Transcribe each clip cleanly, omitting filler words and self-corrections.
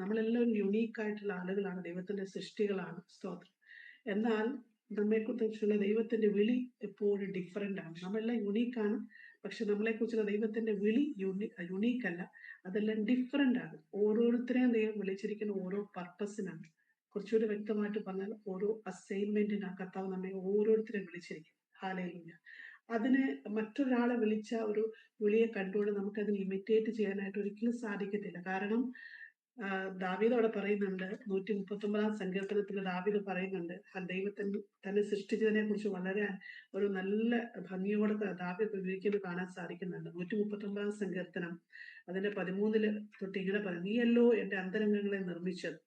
നമ്മളെല്ലാവരും യുണീക്കായിട്ടുള്ള ആളുകളാണ്, ദൈവത്തിന്റെ സൃഷ്ടികളാണ്. സ്തോത്രം. എന്നാൽ നമ്മെക്കുറിച്ചുള്ള ദൈവത്തിന്റെ വിളി എപ്പോഴും ഡിഫറൻ്റ് ആണ്. നമ്മളെല്ലാം യുണീക്കാണ്, പക്ഷെ നമ്മളെക്കുറിച്ചുള്ള ദൈവത്തിന്റെ വിളി യുണീക്കല്ല. അതെല്ലാം ഡിഫറൻ്റ് ആണ്. ഓരോരുത്തരെയും ദൈവം വിളിച്ചിരിക്കുന്ന ഓരോ പർപ്പസിനാണ്. കുറച്ചുകൂടി വ്യക്തമായിട്ട് പറഞ്ഞാൽ ഓരോ അസൈൻമെന്റിനാണ് കർത്താവ് നമ്മെ ഓരോരുത്തരെയും വിളിച്ചിരിക്കും. ഹാലേലൂയ. അതിന് മറ്റൊരാളെ വിളിച്ച ഒരു വിളിയെ കണ്ടുകൊണ്ട് നമുക്കതിന് ഇമിറ്റേറ്റ് ചെയ്യാനായിട്ട് ഒരിക്കലും സാധിക്കത്തില്ല. കാരണം ദാവീദ് അവിടെ പറയുന്നുണ്ട്, 139 സങ്കീർത്തനത്തിൽ ദാവീദ് പറയുന്നുണ്ട്, ദൈവത്തിന് തന്നെ സൃഷ്ടിച്ചതിനെ കുറിച്ച് വളരെ ഒരു നല്ല ഭംഗിയോടെ ദാവീദ് വിവരിക്കുന്നത് കാണാൻ സാധിക്കുന്നുണ്ട്. 139 സങ്കീർത്തനം അതിന്റെ 13 തൊട്ട് ഇങ്ങനെ പറയും, നീയല്ലോ എന്റെ അന്തരംഗങ്ങളെ നിർമ്മിച്ചത്,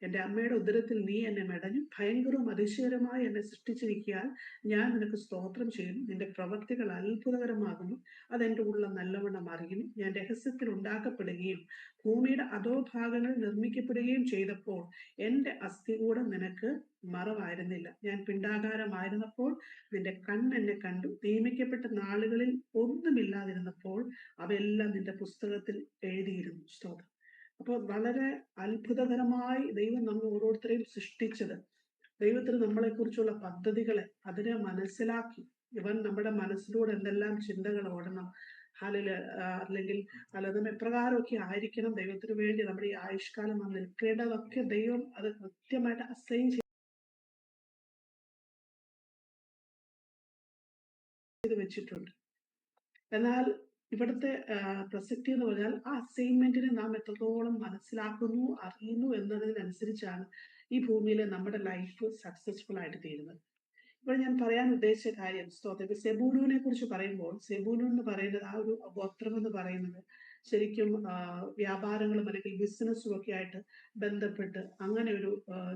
എന്റെ അമ്മയുടെ ഉദരത്തിൽ നീ എന്നെ മെടഞ്ഞു, ഭയങ്കരവും അതിശയകരമായി എന്നെ സൃഷ്ടിച്ചിരിക്കാൻ ഞാൻ നിനക്ക് സ്തോത്രം ചെയ്യുന്നു. നിന്റെ പ്രവൃത്തികൾ അത്ഭുതകരമാകുന്നു, അതെന്റെ ഉള്ളം നല്ലവണ്ണം അറിയുന്നു. ഞാൻ രഹസ്യത്തിൽ ഉണ്ടാക്കപ്പെടുകയും ഭൂമിയുടെ അധോഭാഗങ്ങളിൽ നിർമ്മിക്കപ്പെടുകയും ചെയ്തപ്പോൾ എന്റെ അസ്ഥികൂടം നിനക്ക് മറവായിരുന്നില്ല. ഞാൻ പിണ്ടാകാരമായിരുന്നപ്പോൾ നിന്റെ കണ്ണെന്നെ കണ്ടു. നിയമിക്കപ്പെട്ട നാളുകളിൽ ഒന്നുമില്ലാതിരുന്നപ്പോൾ അവയെല്ലാം നിന്റെ പുസ്തകത്തിൽ എഴുതിയിരുന്നു. സ്തോത്രം. അപ്പോൾ വളരെ അത്ഭുതകരമായി ദൈവം നമ്മൾ ഓരോരുത്തരെയും സൃഷ്ടിച്ചത്, ദൈവത്തിന് നമ്മളെക്കുറിച്ചുള്ള പദ്ധതികളെ അതിനെ മനസ്സിലാക്കി, ഇവൻ നമ്മുടെ മനസ്സിലൂടെ എന്തെല്ലാം ചിന്തകൾ ഓടണം, അല്ലെങ്കിൽ നമ്മൾ എപ്രകാരമൊക്കെ ആയിരിക്കണം ദൈവത്തിന് വേണ്ടി നമ്മുടെ ഈ ആയുഷ്കാലം നിൽക്കേണ്ടതൊക്കെ ദൈവം അത് കൃത്യമായിട്ട് അസൈൻ ചെയ്ത് വെച്ചിട്ടുണ്ട്. എന്നാൽ ഇവിടുത്തെ പ്രസക്തി എന്ന് പറഞ്ഞാൽ ആ അസൈൻമെന്റിനെ നാം എത്രത്തോളം മനസ്സിലാക്കുന്നു, അറിയുന്നു എന്നതിനനുസരിച്ചാണ് ഈ ഭൂമിയിലെ നമ്മുടെ ലൈഫ് സക്സസ്ഫുൾ ആയിട്ട് തീരുന്നത്. ഇപ്പോൾ ഞാൻ പറയാൻ ഉദ്ദേശിച്ച കാര്യം, സ്തോത്രം, സെബൂലൂനെ കുറിച്ച് പറയുമ്പോൾ, സെബൂലൂൻ എന്ന് പറയുന്നത് ആ ഒരു ഗോത്രം എന്ന് പറയുന്നത് ശരിക്കും വ്യാപാരങ്ങളും അല്ലെങ്കിൽ ബിസിനസ്സും ഒക്കെ ആയിട്ട് ബന്ധപ്പെട്ട് അങ്ങനെ ഒരു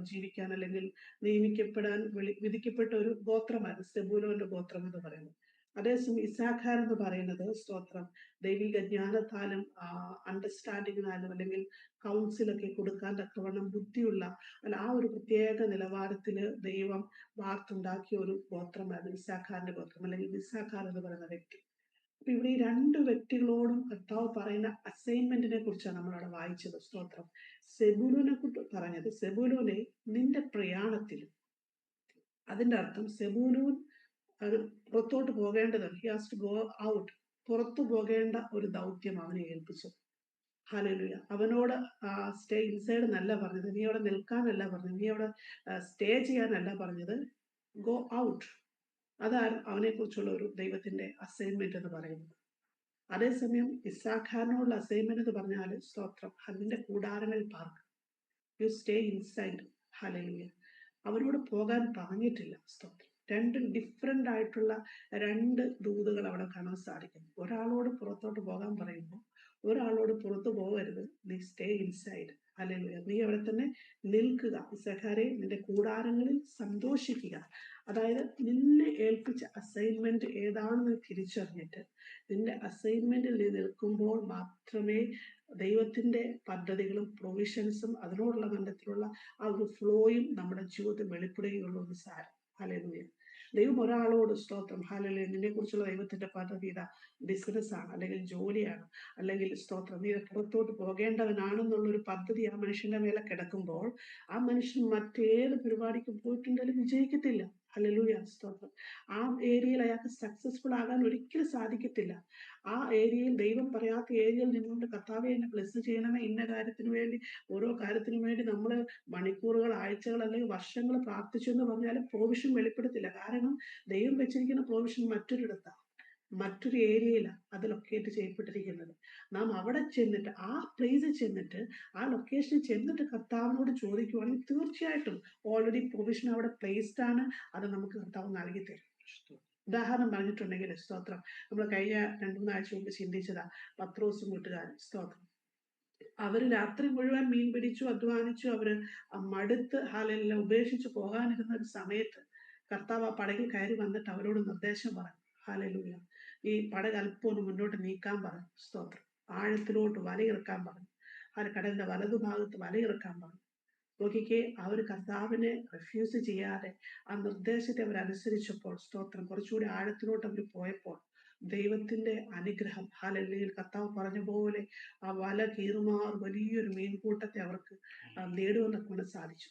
ജീവിക്കാൻ അല്ലെങ്കിൽ നിയമിക്കപ്പെടാൻ വിധിക്കപ്പെട്ട ഒരു ഗോത്രമായിരുന്നു സെബൂലൂന്റെ ഗോത്രം എന്ന് പറയുന്നത്. അതേസമയം ഇസാഖാർ എന്ന് പറയുന്നത്, സ്തോത്രം, ദൈവിക ജ്ഞാനത്താലും അണ്ടർസ്റ്റാൻഡിങ്ങിനാലും അല്ലെങ്കിൽ കൗൺസിലൊക്കെ കൊടുക്കാൻ തക്കവണ്ണം ബുദ്ധിയുള്ള അല്ല ആ ഒരു പ്രത്യേക നിലവാരത്തില് ദൈവം വാർത്തുണ്ടാക്കിയ ഒരു ഗോത്രമായിരുന്നു ഇസാഖാറിന്റെ ഗോത്രം അല്ലെങ്കിൽ ഇസാഖാർ എന്ന് പറയുന്ന വ്യക്തി. അപ്പൊ ഇവിടെ ഈ രണ്ട് വ്യക്തികളോടും കർത്താവ് പറയുന്ന അസൈൻമെന്റിനെ കുറിച്ചാണ് നമ്മളവിടെ വായിച്ചത്. സ്തോത്രം. സെബൂലൂനെ കുറിച്ച് പറഞ്ഞത്, സെബൂലൂനെ നിന്റെ പ്രയാണത്തിൽ, അതിന്റെ അർത്ഥം സെബൂലൂൻ അത് പുറത്തോട്ട് പോകേണ്ടത്, he has to go out, പുറത്തു പോകേണ്ട ഒരു ദൗത്യം അവനെ ഏൽപ്പിച്ചു. ഹല്ലേലൂയ. അവനോട് സ്റ്റേ ഇൻസൈഡ് എന്നല്ല പറഞ്ഞത്, നീ അവിടെ നിൽക്കാനല്ല പറഞ്ഞത്, നീ അവിടെ സ്റ്റേ ചെയ്യാനല്ല പറഞ്ഞത്, ഗോ ഔട്ട്. അതാണ് അവനെ കുറിച്ചുള്ള ഒരു ദൈവത്തിന്റെ അസൈൻമെന്റ് എന്ന് പറയുന്നത്. അതേസമയം ഇസാഖാറിനോടുള്ള അസൈൻമെന്റ് എന്ന് പറഞ്ഞാൽ, സ്തോത്രം, അതിന്റെ കൂടാരങ്ങളിൽ പാർക്ക്, യു സ്റ്റേ ഇൻസൈഡ്. ഹല്ലേലൂയ. അവനോട് പോകാൻ പറഞ്ഞിട്ടില്ല. സ്തോത്രം. രണ്ട് ഡിഫറെന്റ് ആയിട്ടുള്ള രണ്ട് ദൂതുകൾ അവിടെ കാണാൻ സാധിക്കും. ഒരാളോട് പുറത്തോട്ട് പോകാൻ പറയുമ്പോൾ ഒരാളോട് പുറത്തു പോകരുത്, നീ സ്റ്റേ ഇൻസൈഡ്. ഹല്ലേലൂയ. നീ അവിടെ തന്നെ നിൽക്കുക. ഇസഹാരെ, നിന്റെ കൂടാരങ്ങളിൽ സന്തോഷിക്കുക. അതായത് നിന്നെ ഏൽപ്പിച്ച അസൈൻമെന്റ് ഏതാണെന്ന് തിരിച്ചറിഞ്ഞിട്ട് നിന്റെ അസൈൻമെന്റിൽ നീ നിൽക്കുമ്പോൾ മാത്രമേ ദൈവത്തിന്റെ പദ്ധതികളും പ്രൊവിഷൻസും അതിനോടുള്ള ബന്ധത്തിലുള്ള ആ ഒരു ഫ്ലോയും നമ്മുടെ ജീവിതത്തിൽ വെളിപ്പെടുകയുള്ളൂ എന്ന് സാരം. ഹല്ലേലൂയ. ദൈവം ഒരാളോട്, സ്തോത്രം, ഹല്ലേലൂയ, നിന്നെ കുറിച്ചുള്ള ദൈവത്തിന്റെ പദ്ധതി ഇതാ ബിസിനസ്സാണ്, അല്ലെങ്കിൽ ജോലിയാണ്, അല്ലെങ്കിൽ സ്തോത്രം, നീ പുറത്തോട്ട് പോകേണ്ടവനാണെന്നുള്ളൊരു പദ്ധതി ആ മനുഷ്യന്റെ മേലെ കിടക്കുമ്പോൾ ആ മനുഷ്യൻ മറ്റേത് പരിപാടിക്ക് പോയിട്ടുണ്ടെങ്കിലും വിജയിക്കത്തില്ല. ഹല്ലേലൂയ. സ്തോത്രം. ആ ഏരിയയിൽ അയാൾക്ക് സക്സസ്ഫുൾ ആകാൻ ഒരിക്കലും സാധിക്കത്തില്ല. ആ ഏരിയയിൽ ദൈവം പറയാത്ത ഏരിയയിൽ നിന്നുകൊണ്ട് കർത്താവെ എന്നെ ബ്ലെസ് ചെയ്യണമേ, ഇന്ന കാര്യത്തിന് വേണ്ടി, ഓരോ കാര്യത്തിനും വേണ്ടി നമ്മൾ മണിക്കൂറുകൾ, ആഴ്ചകൾ അല്ലെങ്കിൽ വർഷങ്ങൾ പ്രാർത്ഥിച്ചു എന്ന് പറഞ്ഞാലും പ്രൊവിഷൻ വെളിപ്പെടുത്തില്ല. കാരണം ദൈവം വെച്ചിരിക്കുന്ന പ്രൊവിഷൻ മറ്റൊരിടത്താണ്, മറ്റൊരു ഏരിയയിലാണ് അത് ലൊക്കേറ്റ് ചെയ്യപ്പെട്ടിരിക്കുന്നത്. നാം അവിടെ ചെന്നിട്ട്, ആ പ്ലേസിൽ ചെന്നിട്ട്, ആ ലൊക്കേഷനിൽ ചെന്നിട്ട് കർത്താവിനോട് ചോദിക്കുവാണെങ്കിൽ തീർച്ചയായിട്ടും ഓൾറെഡി പ്രൊവിഷൻ അവിടെ പ്ലേസ്ഡ് ആണ്. അത് നമുക്ക് കർത്താവ് നൽകി തരും. ഉദാഹരണം പറഞ്ഞിട്ടുണ്ടെങ്കിൽ, സ്തോത്രം, നമ്മൾ കഴിഞ്ഞ 2-3 ആഴ്ച മുമ്പ് ചിന്തിച്ചതാ പത്രോസും കൂട്ടുകാരും. സ്തോത്രം. അവര് രാത്രി മുഴുവൻ മീൻ പിടിച്ചു, അധ്വാനിച്ചു, അവര് മടുത്ത് ഹാലെല്ലാം ഉപേക്ഷിച്ച് പോകാനിരുന്ന ഒരു സമയത്ത് കർത്താവ് ആ പടകിൽ കയറി വന്നിട്ട് അവരോട് നിർദ്ദേശം പറഞ്ഞു. ഹാലലൂയ. ഈ പടക് അല്പം ഒന്ന് മുന്നോട്ട് നീക്കാൻ പറഞ്ഞു. സ്തോത്രം. ആഴത്തിലോട്ട് വലയിറക്കാൻ പറഞ്ഞു. ആ കടലിന്റെ വലതുഭാഗത്ത് വലയിറക്കാൻ പറഞ്ഞു. നോക്കിക്കേ, അവർ കർത്താവിനെ റിഫ്യൂസ് ചെയ്യാതെ ആ നിർദ്ദേശത്തെ അവരനുസരിച്ചപ്പോൾ, സ്തോത്രം, കുറച്ചുകൂടി ആഴത്തിലോട്ട് അവർ പോയപ്പോൾ ദൈവത്തിന്റെ അനുഗ്രഹം, ഹല്ലേലൂയ, കർത്താവ് പറഞ്ഞ പോലെ ആ വല കീറുമാർ വലിയൊരു മീൻകൂട്ടത്തെ അവർക്ക് നേടുവാനൊക്കെ സാധിച്ചു.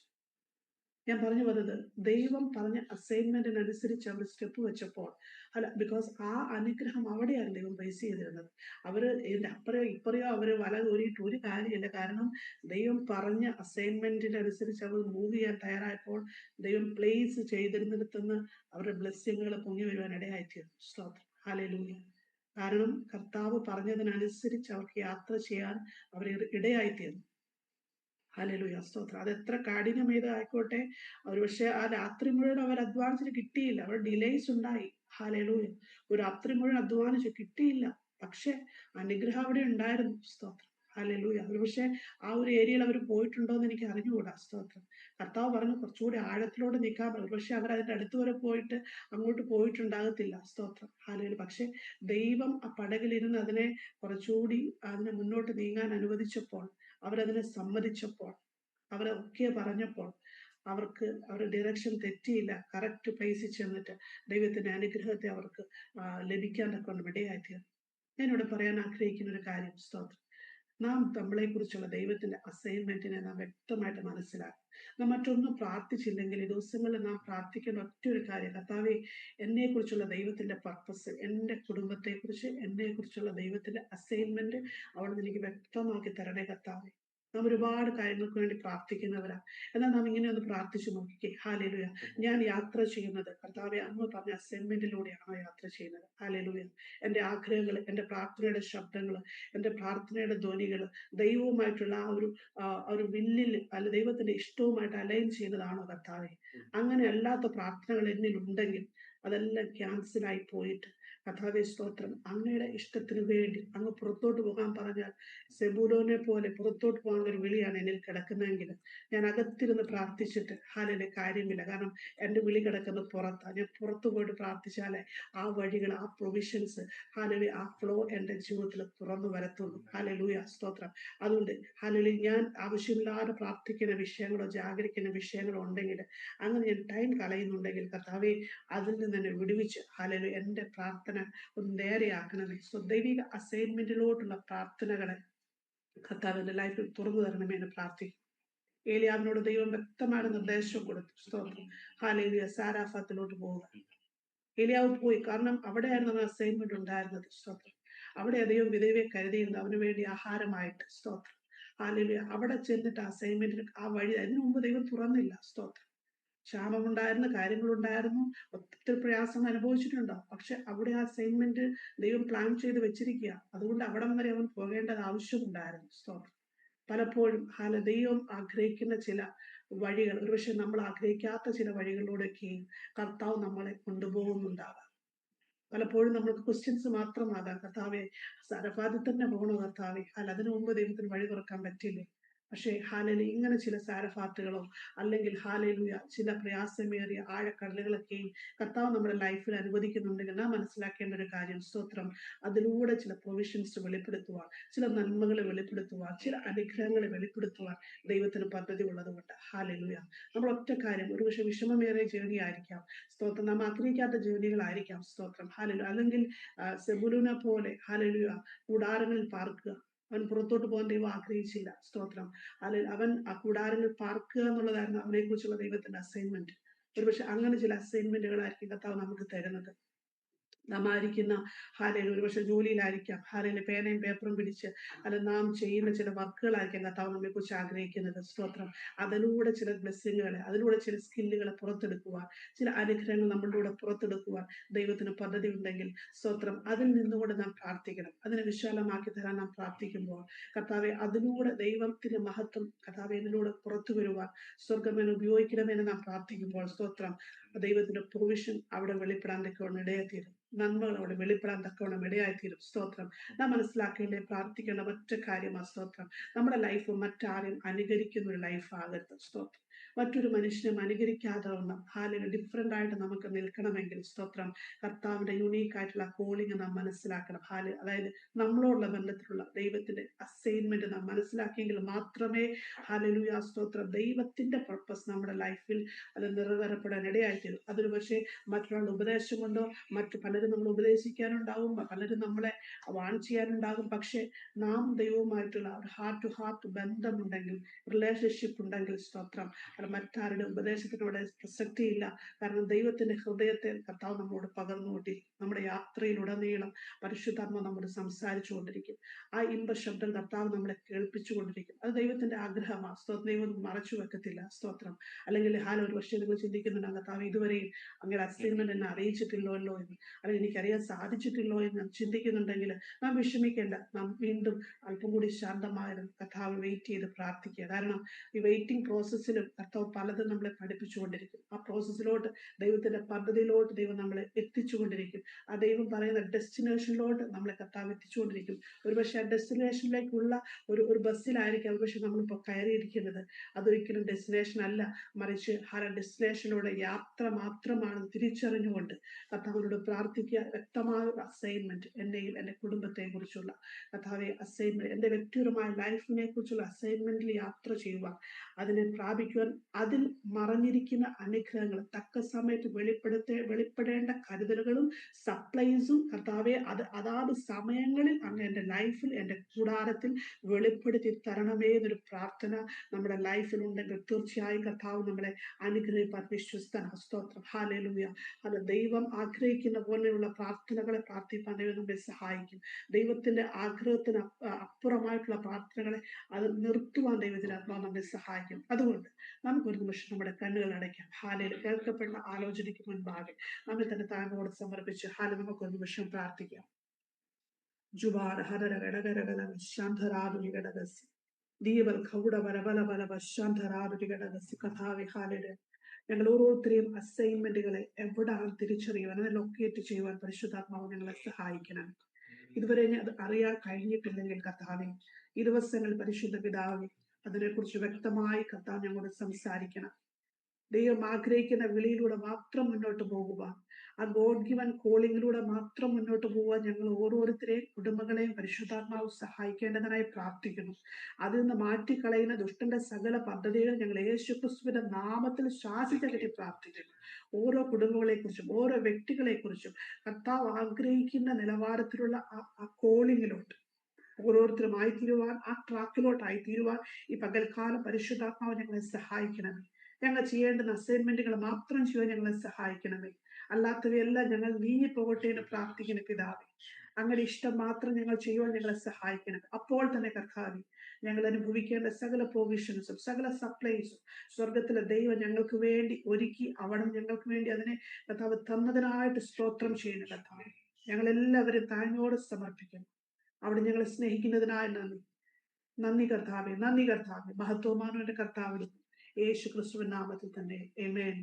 ഞാൻ പറഞ്ഞു വന്നത്, ദൈവം പറഞ്ഞ അസൈൻമെന്റിനനുസരിച്ച് അവർ സ്റ്റെപ്പ് വെച്ചപ്പോൾ, അല്ല, ബിക്കോസ് ആ അനുഗ്രഹം അവിടെയാണ് ദൈവം ബേസ് ചെയ്തിരുന്നത്. അവര് ഇതിന്റെ അപ്പുറയോ ഇപ്പുറയോ അവര് വല കോരിയിട്ട് ഒരു കാര്യമില്ല. കാരണം ദൈവം പറഞ്ഞ അസൈൻമെന്റിനനുസരിച്ച് അവർ മൂവ് ചെയ്യാൻ തയ്യാറായപ്പോൾ ദൈവം പ്ലേസ് ചെയ്തിരുന്നിടത്തുനിന്ന് അവരുടെ ബ്ലെസ്സിങ്ങുകൾ പൊങ്ങി വരുവാൻ ഇടയായിത്തീർന്നു. സ്തോത്രം, ഹല്ലേലൂയ. കാരണം കർത്താവ് പറഞ്ഞതിനനുസരിച്ച് അവർക്ക് യാത്ര ചെയ്യാൻ അവർ ഇടയായിത്തീർന്നു. ഹല്ലേലൂയ, സ്തോത്രം. അത് എത്ര കാഠിന്യമേതായിക്കോട്ടെ, ഒരുപക്ഷെ ആ രാത്രി മുഴുവൻ അവർ അധ്വാനിച്ചിട്ട് കിട്ടിയില്ല. അവർ ഡിലേയ്സ് ഉണ്ടായി. ഹല്ലേലൂയ. ഒരു രാത്രി മുഴുവൻ അധ്വാനിച്ചു, കിട്ടിയില്ല. പക്ഷെ അനുഗ്രഹം അവിടെ ഉണ്ടായിരുന്നു. സ്തോത്രം, ഹല്ലേലൂയ. ഒരുപക്ഷെ ആ ഒരു ഏരിയയിൽ അവർ പോയിട്ടുണ്ടോ എന്ന് എനിക്ക് അറിഞ്ഞുകൂടാ. സ്തോത്രം. കർത്താവ് പറഞ്ഞു കുറച്ചുകൂടി ആഴത്തിലോട്ട് നിൽക്കാൻ പറഞ്ഞു. ഒരുപക്ഷെ അവർ അതിന്റെ അടുത്ത് വരെ പോയിട്ട് അങ്ങോട്ട് പോയിട്ടുണ്ടാകത്തില്ല. സ്തോത്രം, ഹല്ലേലൂയ. പക്ഷെ ദൈവം ആ പടകിലിരുന്ന് അതിനെ കുറച്ചുകൂടി അതിനെ മുന്നോട്ട് നീങ്ങാൻ അനുവദിച്ചപ്പോൾ, അവരതിനെ സമ്മതിച്ചപ്പോൾ, അവരൊക്കെ പറഞ്ഞപ്പോൾ, അവർക്ക് അവരുടെ ഡിറക്ഷൻ തെറ്റിയില്ല. കറക്റ്റ് പ്ലേസിൽ ചെന്നിട്ട് ദൈവത്തിന്റെ അനുഗ്രഹത്തെ അവർക്ക് ലഭിക്കാൻ തക്കൊണ്ട് ഇടയായിത്തീർന്നു. ഞാനിവിടെ പറയാൻ ആഗ്രഹിക്കുന്ന ഒരു കാര്യം, സ്തോത്രം, നാം നമ്മളെ കുറിച്ചുള്ള ദൈവത്തിന്റെ അസൈൻമെന്റിനെ നാം വ്യക്തമായിട്ട് മനസ്സിലാക്കും. നാം മറ്റൊന്നും പ്രാർത്ഥിച്ചില്ലെങ്കിൽ ഈ ദിവസങ്ങളിൽ നാം പ്രാർത്ഥിക്കേണ്ട ഒറ്റ ഒരു കാര്യം, കർത്താവേ, എന്നെ കുറിച്ചുള്ള ദൈവത്തിന്റെ പർപ്പസ്, എൻ്റെ കുടുംബത്തെ കുറിച്ച്, എന്നെ കുറിച്ചുള്ള ദൈവത്തിന്റെ അസൈൻമെന്റ് അവിടെ എനിക്ക് വ്യക്തമാക്കി തരണേ കർത്താവേ. നാം ഒരുപാട് കാര്യങ്ങൾക്ക് വേണ്ടി പ്രാർത്ഥിക്കുന്നവരാ. എന്നാൽ നാം ഇങ്ങനെ ഒന്ന് പ്രാർത്ഥിച്ചു നോക്കിക്കേ. ഹല്ലേലൂയ. ഞാൻ യാത്ര ചെയ്യുന്നത് കർത്താവെ അങ്ങ് പറഞ്ഞ അസൈൻമെന്റിലൂടെയാണോ യാത്ര ചെയ്യുന്നത്? ഹല്ലേലൂയ. എൻ്റെ ആഗ്രഹങ്ങൾ, എൻ്റെ പ്രാർത്ഥനയുടെ ശബ്ദങ്ങൾ, എൻ്റെ പ്രാർത്ഥനയുടെ ധ്വനികൾ ദൈവവുമായിട്ടുള്ള ആ ഒരു വില്ലിൽ അല്ല ദൈവത്തിന്റെ ഇഷ്ടവുമായിട്ട് അലൈൻ ചെയ്യുന്നതാണോ കർത്താവെ? അങ്ങനെ അല്ലാത്ത പ്രാർത്ഥനകൾ എന്നിൽ ഉണ്ടെങ്കിൽ അതെല്ലാം ക്യാൻസലായി പോയിട്ട്, കർത്താവേ സ്തോത്രം, അങ്ങയുടെ ഇഷ്ടത്തിന് വേണ്ടി അങ്ങ് പുറത്തോട്ട് പോകാൻ പറഞ്ഞാൽ സെബൂലോനെ പോലെ പുറത്തോട്ട് പോകാനുള്ള ഒരു വിളിയാണ് എന്നിൽ കിടക്കുന്നതെങ്കിൽ ഞാൻ അകത്തിരുന്ന് പ്രാർത്ഥിച്ചിട്ട് ഹാലയിലെ കാര്യമില്ല. കാരണം എൻ്റെ വിളി കിടക്കുന്നത് പുറത്താണ്. ഞാൻ പുറത്തു പോയിട്ട് പ്രാർത്ഥിച്ചാലേ ആ വഴികൾ, ആ പ്രൊവിഷൻസ്, ഹാലലി, ആ ഫ്ലോ എൻ്റെ ജീവിതത്തിൽ തുറന്നു വരത്തുള്ളൂ. ഹാലലൂയ, സ്തോത്രം. അതുകൊണ്ട് ഹാലലി, ഞാൻ ആവശ്യമില്ലാതെ പ്രാർത്ഥിക്കുന്ന വിഷയങ്ങളോ ജാഗരിക്കുന്ന വിഷയങ്ങളോ ഉണ്ടെങ്കിൽ, അങ്ങനെ ഞാൻ ടൈം കളയുന്നുണ്ടെങ്കിൽ കർത്താവെ അതിൽ നിന്ന് എന്നെ വിടുവിച്ച് ഹാലലി എൻ്റെ പ്രാർത്ഥന ഒന്ന് നേരെയാക്കണമേ. ദൈവിക അസൈൻമെന്റിലോട്ടുള്ള പ്രാർത്ഥനകളെ കർത്താവിന്റെ ലൈഫിൽ തുറന്നു തരണമേ എന്ന് പ്രാർത്ഥിക്കും. ഏലിയാവിനോട് ദൈവം വ്യക്തമായ നിർദ്ദേശം കൊടുത്തു. സ്തോത്രം, ഹല്ലേലൂയ. സാരാഫത്തിലോട്ട് പോവുക. ഏലിയാവ് പോയി. കാരണം അവിടെയായിരുന്നു അവന് അസൈൻമെന്റ് ഉണ്ടായിരുന്നത്. സ്തോത്രം. അവിടെ ദൈവം വിധവയെ കരുതിയിരുന്നു അവന് വേണ്ടി ആഹാരമായിട്ട്. സ്തോത്രം, ഹല്ലേലൂയ. അവിടെ ചെന്നിട്ട് അസൈൻമെന്റിന് ആ വഴി അതിനു മുമ്പ് ദൈവം തുറന്നില്ല. സ്തോത്രം. ക്ഷാമമുണ്ടായിരുന്നു, കാര്യങ്ങളുണ്ടായിരുന്നു, ഒത്തിരി പ്രയാസം അനുഭവിച്ചിട്ടുണ്ടോ? പക്ഷെ അവിടെ ആ അസൈൻമെന്റ് ദൈവം പ്ലാൻ ചെയ്ത് വെച്ചിരിക്കുക. അതുകൊണ്ട് അവിടം വരെ അവൻ പോകേണ്ടത് ആവശ്യമുണ്ടായിരുന്നു. സ്തോത്രം. പലപ്പോഴും ദൈവം ആഗ്രഹിക്കുന്ന ചില വഴികൾ, ഒരുപക്ഷെ നമ്മൾ ആഗ്രഹിക്കാത്ത ചില വഴികളിലൂടെയൊക്കെയും കർത്താവ് നമ്മളെ കൊണ്ടുപോകുന്നുണ്ടാകാം. പലപ്പോഴും നമ്മൾക്ക് ക്വസ്റ്റ്യൻസ് മാത്രമാകാം. കർത്താവെ, സാരഫാദിൽ തന്നെ പോകണോ കർത്താവെ? അതിനു മുമ്പ് ദൈവത്തിന് വഴി തുറക്കാൻ പറ്റില്ലേ? പക്ഷേ ഹാലലി, ഇങ്ങനെ ചില സാരഫാത്തുകളോ അല്ലെങ്കിൽ ഹാലലൂയ ചില പ്രയാസമേറിയ ആഴക്കടലുകളൊക്കെയും കർത്താവ് നമ്മുടെ ലൈഫിൽ അനുവദിക്കുന്നുണ്ടെങ്കിൽ നാം മനസ്സിലാക്കേണ്ട ഒരു കാര്യം, സ്തോത്രം, അതിലൂടെ ചില പ്രൊവിഷൻസ് വെളിപ്പെടുത്തുവാൻ, ചില നന്മകളെ വെളിപ്പെടുത്തുവാൻ, ചില അനുഗ്രഹങ്ങളെ വെളിപ്പെടുത്തുവാൻ ദൈവത്തിന് പദ്ധതി ഉള്ളതുകൊണ്ട്. ഹാലലൂയ. നമ്മൾ ഒറ്റ കാര്യം, ഒരുപക്ഷെ വിഷമമേറിയ ജേർണി ആയിരിക്കാം. സ്തോത്രം, നാം ആഗ്രഹിക്കാത്ത ജേർണികളായിരിക്കാം. സ്തോത്രം, ഹാലലു. അല്ലെങ്കിൽ സെബുലൂനെ പോലെ ഹാലലുയ കൂടാരങ്ങളിൽ പാർക്കുക. അവൻ പുറത്തോട്ട് പോകാൻ ദൈവം ആഗ്രഹിച്ചില്ല. സ്തോത്രം, അല്ലെങ്കിൽ അവൻ ആ കൂടാരങ്ങൾ പാർക്കുക എന്നുള്ളതായിരുന്നു അവനെ കുറിച്ചുള്ള ദൈവത്തിന്റെ അസൈൻമെന്റ്. ഒരുപക്ഷെ അങ്ങനെ ചില അസൈൻമെന്റുകളായിരിക്കും കർത്താവ് നമുക്ക് തരുന്നത്. നാം ആയിരിക്കുന്ന ഹാലയിൽ ഒരുപക്ഷെ ജോലിയിലായിരിക്കാം, ഹാലയിൽ പേനയും പേപ്പറും പിടിച്ച് അല്ല നാം ചെയ്യുന്ന ചില വർക്കുകളായിരിക്കാം കർത്താവ് നമ്മെ കുറിച്ച് ആഗ്രഹിക്കുന്നത്. സ്തോത്രം. അതിലൂടെ ചില ബ്ലെസ്സിങ്ങുകളെ, അതിലൂടെ ചില സ്കില്ലുകളെ പുറത്തെടുക്കുവാൻ, ചില അനുഗ്രഹങ്ങൾ നമ്മളിലൂടെ പുറത്തെടുക്കുവാൻ ദൈവത്തിന് പദ്ധതി ഉണ്ടെങ്കിൽ സ്തോത്രം, അതിൽ നിന്നുകൊണ്ട് നാം പ്രാർത്ഥിക്കണം. അതിനെ വിശാലമാക്കി തരാൻ നാം പ്രാർത്ഥിക്കുമ്പോൾ കർത്താവെ അതിലൂടെ ദൈവത്തിന്റെ മഹത്വം കർത്താവെ ഇതിലൂടെ പുറത്തു വരുവാൻ സ്വർഗമേനെ ഉപയോഗിക്കണമെന്ന് നാം പ്രാർത്ഥിക്കുമ്പോൾ സ്തോത്രം, ദൈവത്തിന്റെ പ്രൊവിഷൻ അവിടെ വെളിപ്പെടാൻ തക്കവണ്ണം ഇടയായിത്തീരും. നന്മകൾ അവിടെ വെളിപ്പെടാൻ തക്കവണ്ണം ഇടയായിത്തീരും. സ്തോത്രം. നാം മനസ്സിലാക്കേണ്ടേ പ്രാർത്ഥിക്കേണ്ട ഒറ്റ കാര്യമാണ് സ്തോത്രം, നമ്മുടെ ലൈഫ് മറ്റാരും അനുകരിക്കുന്ന ഒരു ലൈഫ് ആകരുത്. സ്തോത്രം. മറ്റൊരു മനുഷ്യനും അനുകരിക്കാതെ വണ്ണം ഡിഫറെന്റ് ആയിട്ട് നമുക്ക് നിൽക്കണമെങ്കിൽ സ്തോത്രം കർത്താവിന്റെ യുണീക്ക് ആയിട്ടുള്ള കോളിംഗ് നാം മനസ്സിലാക്കണം. അതായത് നമ്മളോടുള്ള ബന്ധത്തിലുള്ള ദൈവത്തിന്റെ അസൈൻമെന്റ് നാം മനസ്സിലാക്കിയെങ്കിൽ മാത്രമേ സ്തോത്രം ദൈവത്തിന്റെ പർപ്പസ് നമ്മുടെ ലൈഫിൽ അത് നിറവേറപ്പെടാൻ ഇടയായിത്തീരും. അതൊരു പക്ഷേ മറ്റൊരാളുടെ ഉപദേശം കൊണ്ടോ പലരും നമ്മൾ ഉപദേശിക്കാനുണ്ടാവും, പലരും നമ്മളെ വാൺ ചെയ്യാനുണ്ടാകും. പക്ഷെ നാം ദൈവവുമായിട്ടുള്ള ഒരു ഹാർട്ട് ടു ഹാർട്ട് ബന്ധമുണ്ടെങ്കിൽ, റിലേഷൻഷിപ്പ് ഉണ്ടെങ്കിൽ സ്തോത്രം അത് മറ്റാരുടെ ഉപദേശത്തിനോട് പ്രസക്തിയില്ല. കാരണം ദൈവത്തിന്റെ ഹൃദയത്തെ കർത്താവ് നമ്മളോട് പകർന്നുകൊണ്ടിരിക്കും. നമ്മുടെ യാത്രയിലുടനീളം പരിശുദ്ധാത്മ നമ്മോട് സംസാരിച്ചു കൊണ്ടിരിക്കും. ആ ഇമ്പ ശബ്ദം കർത്താവ് നമ്മളെ കേൾപ്പിച്ചു കൊണ്ടിരിക്കും. അത് ദൈവത്തിന്റെ ആഗ്രഹമാണ്. സ്തോത്രം. ദൈവം മറച്ചു വെക്കത്തില്ല. സ്തോത്രം. അല്ലെങ്കിൽ ഒരു പക്ഷേ നിങ്ങൾ ചിന്തിക്കുന്നുണ്ട്, കർത്താവ് ഇതുവരെയും അങ്ങനെ അസൈൻമെന്റ് എന്നെ അറിയിച്ചിട്ടില്ലല്ലോ എന്ന്, അല്ലെങ്കിൽ എനിക്കറിയാൻ സാധിച്ചിട്ടില്ലോ എന്ന് ചിന്തിക്കുന്നുണ്ടെങ്കിൽ നാം വിഷമിക്കേണ്ട. നാം വീണ്ടും അല്പം കൂടി ശാന്തമായാലും കർത്താവ് വെയിറ്റ് ചെയ്ത് പ്രാർത്ഥിക്കുക. കാരണം ഈ വെയിറ്റിംഗ് പ്രോസസ്സിലും കർത്താവ് പലതും നമ്മളെ പഠിപ്പിച്ചുകൊണ്ടിരിക്കും. ആ പ്രോസസ്സിലോട്ട്, ദൈവത്തിന്റെ പദ്ധതിയിലോട്ട് ദൈവം നമ്മളെ എത്തിച്ചുകൊണ്ടിരിക്കും. ആ ദൈവം പറയുന്ന ഡെസ്റ്റിനേഷനിലോട്ട് നമ്മളെ കർത്താവ് എത്തിച്ചുകൊണ്ടിരിക്കും. ഒരുപക്ഷെ ആ ഡെസ്റ്റിനേഷനിലേക്കുള്ള ഒരു ബസ്സിലായിരിക്കും ഒരുപക്ഷെ നമ്മളിപ്പോൾ കയറിയിരിക്കുന്നത്. അതൊരിക്കലും ഡെസ്റ്റിനേഷൻ അല്ല, മറിച്ച് ആ ഡെസ്റ്റിനേഷനിലൂടെ യാത്ര മാത്രമാണ് തിരിച്ചറിഞ്ഞുകൊണ്ട് കർത്താവിനോട് പ്രാർത്ഥിക്കുക. വ്യക്തമായ ഒരു അസൈൻമെന്റ് എന്നെയും എൻ്റെ കുടുംബത്തെയും കുറിച്ചുള്ള കർത്താവെ അസൈൻമെന്റ്, എൻ്റെ വ്യക്തിപരമായ ലൈഫിനെ കുറിച്ചുള്ള അസൈൻമെന്റിൽ യാത്ര ചെയ്യുവാൻ, അതിനെ പ്രാപിക്കുവാൻ, അതിൽ മറഞ്ഞിരിക്കുന്ന അനുഗ്രഹങ്ങൾ തക്ക സമയത്ത് വെളിപ്പെടേണ്ട കരുതലുകളും സപ്ലൈസും കർത്താവെ അതാത് സമയങ്ങളിൽ അങ്ങ് എൻ്റെ ലൈഫിൽ, എൻ്റെ കൂടാരത്തിൽ വെളിപ്പെടുത്തി തരണമേ എന്നൊരു പ്രാർത്ഥന നമ്മുടെ ലൈഫിൽ ഉണ്ടെങ്കിൽ തീർച്ചയായും കർത്താവ് നമ്മളെ അനുഗ്രഹിപ്പാൻ വിശ്വസ്തനാണ്. സ്തോത്രം. ഹല്ലേലൂയ. അത് ദൈവം ആഗ്രഹിക്കുന്ന പോലെയുള്ള പ്രാർത്ഥനകളെ പ്രാർത്ഥിപ്പാൻ ദൈവം നമ്മെ സഹായിക്കും. ദൈവത്തിന്റെ ആഗ്രഹത്തിന് അപ്പുറമായിട്ടുള്ള പ്രാർത്ഥനകളെ അത് നിർത്തുവാൻ ദൈവത്തിന്റെ ആത്മാവ് നമ്മെ സഹായിക്കും. അതുകൊണ്ട് നമുക്കൊരു നിമിഷം നമ്മുടെ കണ്ണുകൾ അടയ്ക്കാം. കേൾക്കപ്പെടുന്ന ആലോചനയ്ക്ക് മുൻപാകെ നമ്മെ തന്നെ താങ്കളോട് സമർപ്പിച്ച് നമുക്കൊരു നിമിഷം പ്രാർത്ഥിക്കാം. ജുബാർ ഹരര ഘടകരകല ശാന്തരാതുരി ഘടകസി ദീപൽ ഖൗഡ ബലബല ബലബ ശാന്തരാതുരി ഘടകസി കഥാവി ഹാലര്. ഞങ്ങൾ ഓരോരുത്തരെയും അസൈൻമെന്റുകളെ എവിടാണ് തിരിച്ചറിയുവാൻ, അതിനെ ലൊക്കേറ്റ് ചെയ്യുവാൻ പരിശുദ്ധാത്മാവ് ഞങ്ങളെ സഹായിക്കണം. ഇതുവരെ അത് അറിയാൻ കഴിഞ്ഞിട്ടില്ലെങ്കിൽ കർത്താവെ, ഈ ദിവസങ്ങൾ പരിശുദ്ധ പിതാവെ അതിനെക്കുറിച്ച് വ്യക്തമായി കർത്താവ് ഞങ്ങളോട് സംസാരിക്കണം. ദൈവം ആഗ്രഹിക്കുന്ന വിളിയിലൂടെ മാത്രം മുന്നോട്ട് പോകുക, ആ ഗോഡ് ഗിവൻ കോളിങ്ങിലൂടെ മാത്രം മുന്നോട്ട് പോകാൻ ഞങ്ങൾ ഓരോരുത്തരെയും കുടുംബങ്ങളെയും പരിശുദ്ധാത്മാവ് സഹായിക്കേണ്ടതിനായി പ്രാർത്ഥിക്കുന്നു. അതിൽ നിന്ന് മാറ്റിക്കളയുന്ന ദുഷ്ടന്റെ സകല പദ്ധതികൾ ഞങ്ങൾ യേശുക്രിസ്തുവിന്റെ നാമത്തിൽ ശാസിച്ചകറ്റി പ്രാർത്ഥിക്കുന്നു. ഓരോ കുടുംബങ്ങളെ കുറിച്ചും ഓരോ വ്യക്തികളെ കുറിച്ചും കർത്താവ് ആഗ്രഹിക്കുന്ന നിലവാരത്തിലുള്ള ആ കോളിങ്ങിലോട്ട് ഓരോരുത്തരും ആയിത്തീരുവാൻ, ആ ട്രാക്കിലോട്ടായിത്തീരുവാൻ ഈ പകൽക്കാലം പരിശുദ്ധാത്മാവ് ഞങ്ങളെ സഹായിക്കണമേ. ഞങ്ങൾ ചെയ്യേണ്ടുന്ന അസൈൻമെന്റുകൾ മാത്രം ചെയ്യാൻ ഞങ്ങളെ സഹായിക്കണമേ. അല്ലാത്തവയെല്ലാം ഞങ്ങൾ നീങ്ങിപ്പോകട്ടെ എന്ന് പ്രാർത്ഥിക്കുന്ന പിതാവേ, അങ്ങനെ ഇഷ്ടം മാത്രം ഞങ്ങൾ ചെയ്യുവാൻ ഞങ്ങളെ സഹായിക്കണം. അപ്പോൾ തന്നെ കർത്താവേ, ഞങ്ങൾ അനുഭവിക്കേണ്ട സകല പ്രൊവിഷൻസും സകല സപ്ലൈസും സ്വർഗത്തിലെ ദൈവം ഞങ്ങൾക്ക് വേണ്ടി ഒരുക്കി, അവിടെ ഞങ്ങൾക്ക് വേണ്ടി അതിനെ കർത്താവ് തന്നതിനായിട്ട് സ്തോത്രം ചെയ്യുന്ന കർത്താവേ, ഞങ്ങളെല്ലാവരും താഴ്മയോട് സമർപ്പിക്കുന്നു. അവിടെ ഞങ്ങളെ സ്നേഹിക്കുന്നതിനായി നന്ദി കർത്താവേ, നന്ദി കർത്താവേ. മഹത്വമാനവന്റെ കർത്താവിനും യേശു ക്രിസ്തുവിൻ നാമത്തിൽ തന്നെ ആമേൻ.